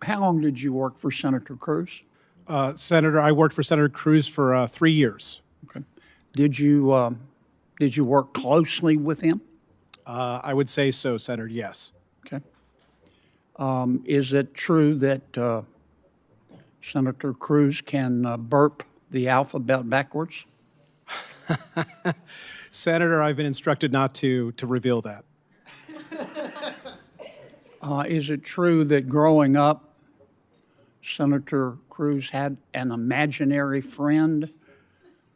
How long did you work for Senator Cruz? Senator, I worked for Senator Cruz for 3 years. Okay. Did you work closely with him? I would say so, Senator, yes. Okay. Is it true that Senator Cruz can burp the alphabet backwards? Senator, I've been instructed not to reveal that. Is it true that growing up, Senator Cruz had an imaginary friend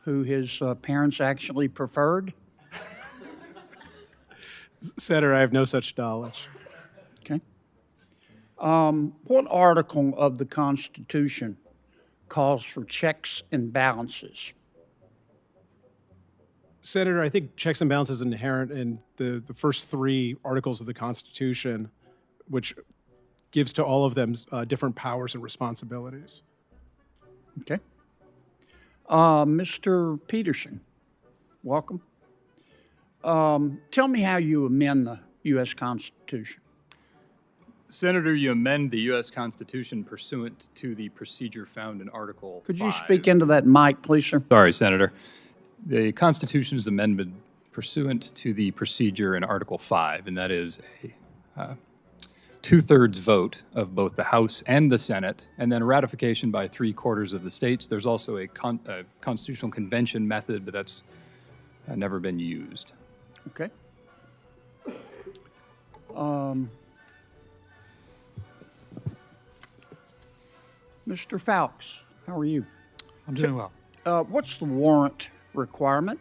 who his parents actually preferred? Senator, I have no such knowledge. Okay. What article of the Constitution calls for checks and balances? Senator, I think checks and balances is inherent in the first 3 articles of the Constitution, which gives to all of them different powers and responsibilities. Okay. Mr. Peterson, welcome. Tell me how you amend the U.S. Constitution. Senator, you amend the U.S. Constitution pursuant to the procedure found in Article 5. Could you speak into that mic, please, sir? Sorry, Senator. The Constitution is amended pursuant to the procedure in Article 5, and that is a two-thirds vote of both the House and the Senate, and then ratification by 3/4 of the states. There's also a constitutional convention method, but that's never been used. Okay. Mr. Fowles, how are you? I'm doing well. What's the warrant requirement?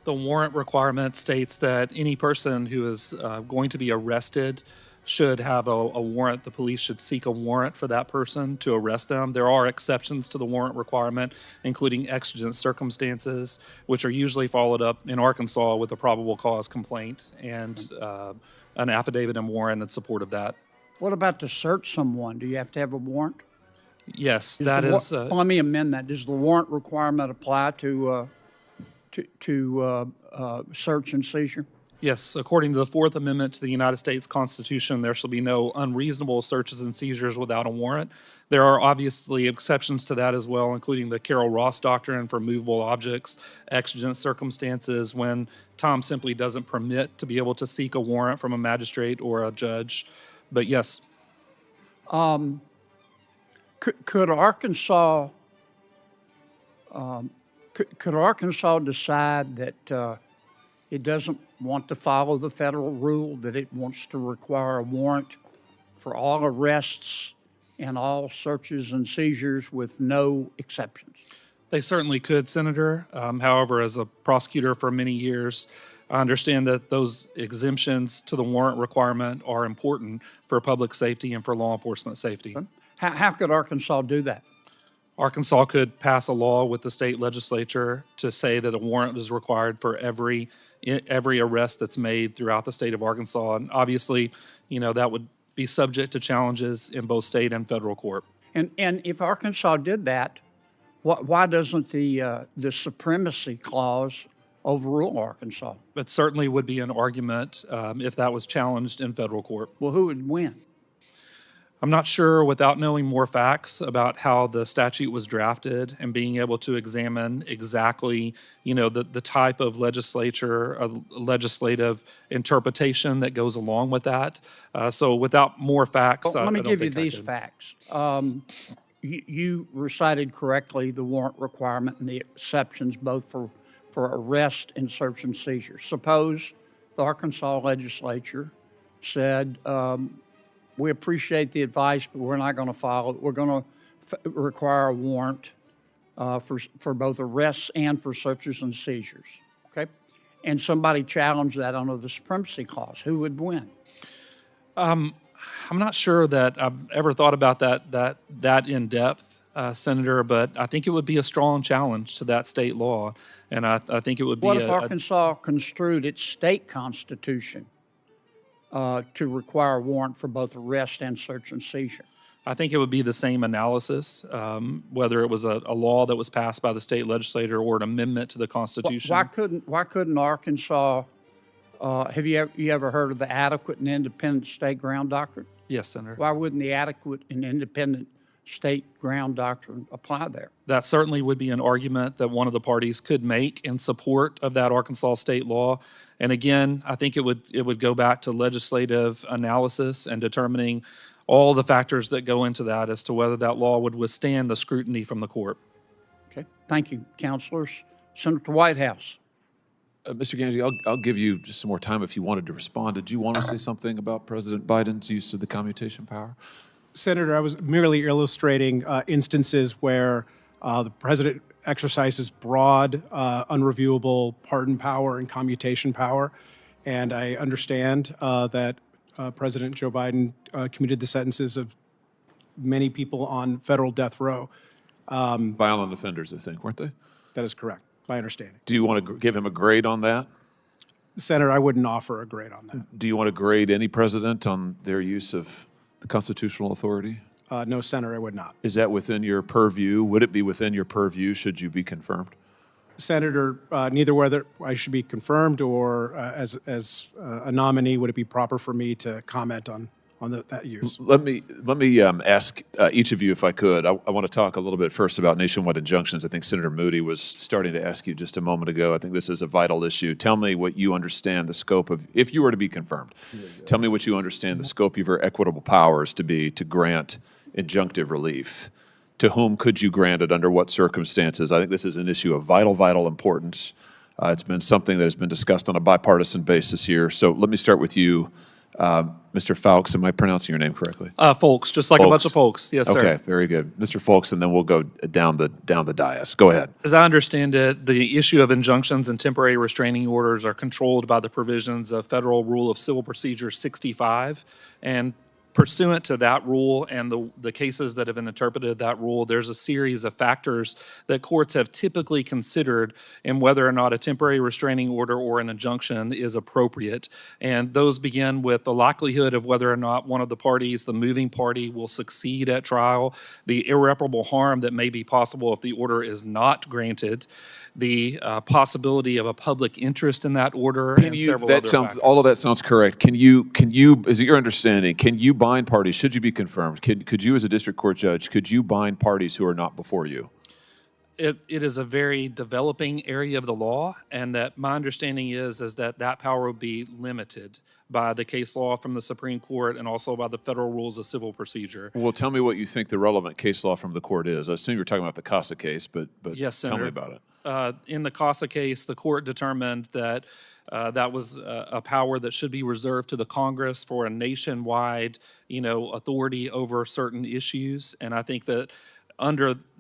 The warrant requirement states that any person who is going to be arrested should have a warrant. The police should seek a warrant for that person to arrest them. There are exceptions to the warrant requirement, including exigent circumstances, which are usually followed up in Arkansas with a probable cause complaint and an affidavit and warrant in support of that. What about to search someone? Do you have to have a warrant? Yes, that is. Let me amend that. Does the warrant requirement apply to search and seizure? Yes, according to the Fourth Amendment to the United States Constitution, there shall be no unreasonable searches and seizures without a warrant. There are obviously exceptions to that as well, including the Carroll-Ross doctrine for movable objects, exigent circumstances when Tom simply doesn't permit to be able to seek a warrant from a magistrate or a judge. But yes. Could Arkansas decide that it doesn't want to follow the federal rule, that it wants to require a warrant for all arrests and all searches and seizures with no exceptions? They certainly could, Senator. However, as a prosecutor for many years, I understand that those exemptions to the warrant requirement are important for public safety and for law enforcement safety. How could Arkansas do that? Arkansas could pass a law with the state legislature to say that a warrant is required for every arrest that's made throughout the state of Arkansas. And obviously, that would be subject to challenges in both state and federal court. And if Arkansas did that, why doesn't the supremacy clause overrule Arkansas? It certainly would be an argument if that was challenged in federal court. Well, who would win? I'm not sure, without knowing more facts about how the statute was drafted and being able to examine exactly, the type of legislative interpretation that goes along with that. So without more facts, Let me give you these could. facts. You recited correctly the warrant requirement and the exceptions both for arrest and search and seizure. Suppose the Arkansas legislature said, we appreciate the advice, but we're not going to follow it. We're going to require a warrant for both arrests and for searches and seizures, okay? And somebody challenged that under the supremacy clause. Who would win? I'm not sure that I've ever thought about that in depth, Senator, but I think it would be a strong challenge to that state law, and I think it would be. What if Arkansas construed its state constitution to require a warrant for both arrest and search and seizure? I think it would be the same analysis, whether it was a law that was passed by the state legislature or an amendment to the Constitution. Why couldn't Arkansas? Have you ever heard of the adequate and independent state ground doctrine? Yes, Senator. Why wouldn't the adequate and independent state ground doctrine apply there? That certainly would be an argument that one of the parties could make in support of that Arkansas state law. And again, I think it would go back to legislative analysis and determining all the factors that go into that as to whether that law would withstand the scrutiny from the court. Okay, thank you, councilors. Senator Whitehouse. Mr. Ganji, I'll give you just some more time if you wanted to respond. Did you want to say something about President Biden's use of the commutation power? Senator, I was merely illustrating instances where the president exercises broad, unreviewable pardon power and commutation power. And I understand that President Joe Biden commuted the sentences of many people on federal death row. Violent offenders, I think, weren't they? That is correct, my understanding. Do you want to give him a grade on that? Senator, I wouldn't offer a grade on that. Do you want to grade any president on their use of the constitutional authority? No, Senator, I would not. Is that within your purview? Would it be within your purview should you be confirmed? Senator, neither whether I should be confirmed or as a nominee, would it be proper for me to comment on that use? Let me ask each of you, if I could. I want to talk a little bit first about nationwide injunctions. I think Senator Moody was starting to ask you just a moment ago. I think this is a vital issue. Tell me what you understand the scope of, if you were to be confirmed, tell me what you understand the scope of your equitable powers to be to grant injunctive relief. To whom could you grant it, under what circumstances? I think this is an issue of vital importance. It's been something that has been discussed on a bipartisan basis here. So let me start with you, Mr. Fowlks. Am I pronouncing your name correctly? Folks, just like a bunch of folks. Yes, sir. Okay, very good. Mr. Folks, and then we'll go down the dais. Go ahead. As I understand it, the issue of injunctions and temporary restraining orders are controlled by the provisions of Federal Rule of Civil Procedure 65, and pursuant to that rule and the cases that have been interpreted that rule, there's a series of factors that courts have typically considered in whether or not a temporary restraining order or an injunction is appropriate. And those begin with the likelihood of whether or not one of the parties, the moving party, will succeed at trial, the irreparable harm that may be possible if the order is not granted, the possibility of a public interest in that order, and several other factors. All of that sounds correct. Can you, is it your understanding, can you bind parties, should you be confirmed, could you as a district court judge, could you bind parties who are not before you? It is a very developing area of the law, and that my understanding is that power will be limited by the case law from the Supreme Court and also by the Federal Rules of Civil Procedure. Well, tell me what you think the relevant case law from the court is. I assume you're talking about the CASA case, but yes, tell Senator. me about it. In the CASA case, the court determined that that was a power that should be reserved to the Congress for a nationwide, authority over certain issues. And I think that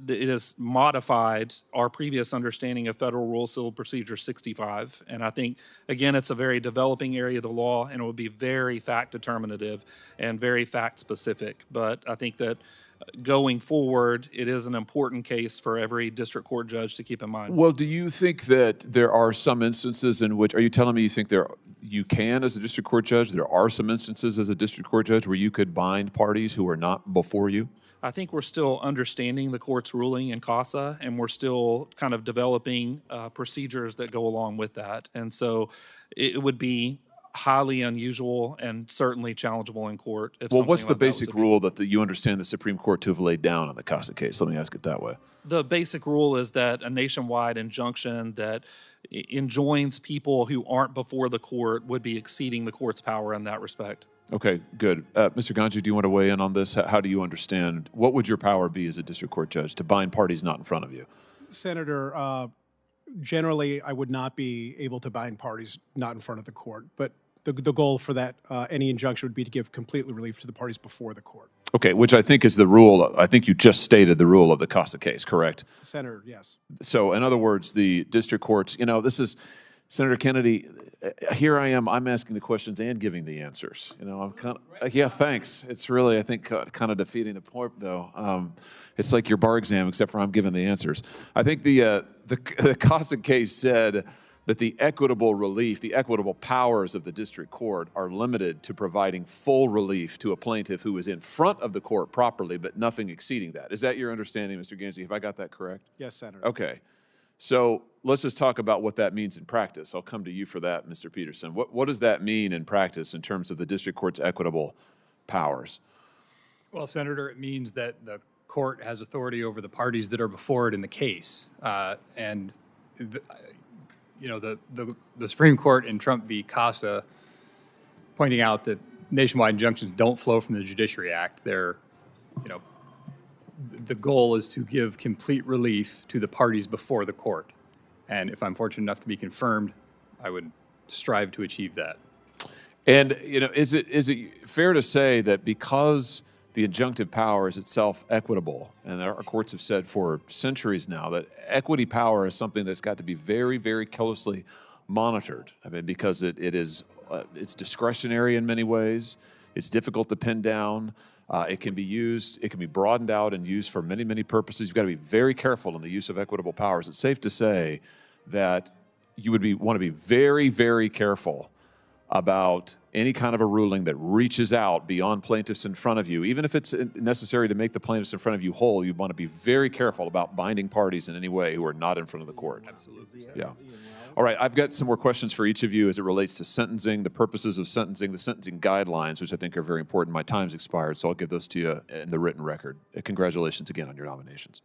it has modified our previous understanding of Federal Rule Civil Procedure 65. And I think, again, it's a very developing area of the law, and it would be very fact determinative and very fact specific. But I think that going forward, it is an important case for every district court judge to keep in mind. Well, do you think that there are some instances in which, are you telling me you think you can, as a district court judge, there are some instances as a district court judge where you could bind parties who are not before you? I think we're still understanding the court's ruling in CASA, and we're still kind of developing procedures that go along with that. And so it would be highly unusual and certainly challengeable in court. Well, what's the basic rule that you understand the Supreme Court to have laid down on the CASA case? Let me ask it that way. The basic rule is that a nationwide injunction that enjoins people who aren't before the court would be exceeding the court's power in that respect. Okay, good. Mr. Ganji, do you want to weigh in on this? How do you understand, what would your power be as a district court judge to bind parties not in front of you? Senator, generally, I would not be able to bind parties not in front of the court, but the goal for that, any injunction would be to give complete relief to the parties before the court. Okay, which I think is the rule, I think you just stated the rule of the CASA case, correct? Senator, yes. So in other words, the district courts, this is, Senator Kennedy, here I am, I'm asking the questions and giving the answers. I'm kind of, yeah, thanks. It's really, I think, kind of defeating the point, though. It's like your bar exam, except for I'm giving the answers. I think the CASA case said that the equitable relief, the equitable powers of the district court are limited to providing full relief to a plaintiff who is in front of the court properly, but nothing exceeding that. Is that your understanding, Mr. Ganji? Have I got that correct? Yes, Senator. Okay. So let's just talk about what that means in practice. I'll come to you for that, Mr. Peterson. What does that mean in practice in terms of the district court's equitable powers? Well, Senator, it means that the court has authority over the parties that are before it in the case. And, you know, the Supreme Court in Trump v. CASA pointing out that nationwide injunctions don't flow from the Judiciary Act. They're, you know, the goal is to give complete relief to the parties before the court. And if I'm fortunate enough to be confirmed, I would strive to achieve that. And, you know, is it fair to say that because the injunctive power is itself equitable, and our courts have said for centuries now that equity power is something that's got to be very, very closely monitored? I mean, because it's discretionary in many ways. It's difficult to pin down. It can be used, it can be broadened out and used for many, many purposes. You've got to be very careful in the use of equitable powers. It's safe to say that you would want to be very, very careful about any kind of a ruling that reaches out beyond plaintiffs in front of you. Even if it's necessary to make the plaintiffs in front of you whole, you want to be very careful about binding parties in any way who are not in front of the court. Absolutely. Yeah. All right, I've got some more questions for each of you as it relates to sentencing, the purposes of sentencing, the sentencing guidelines, which I think are very important. My time's expired, so I'll give those to you in the written record. Congratulations again on your nominations.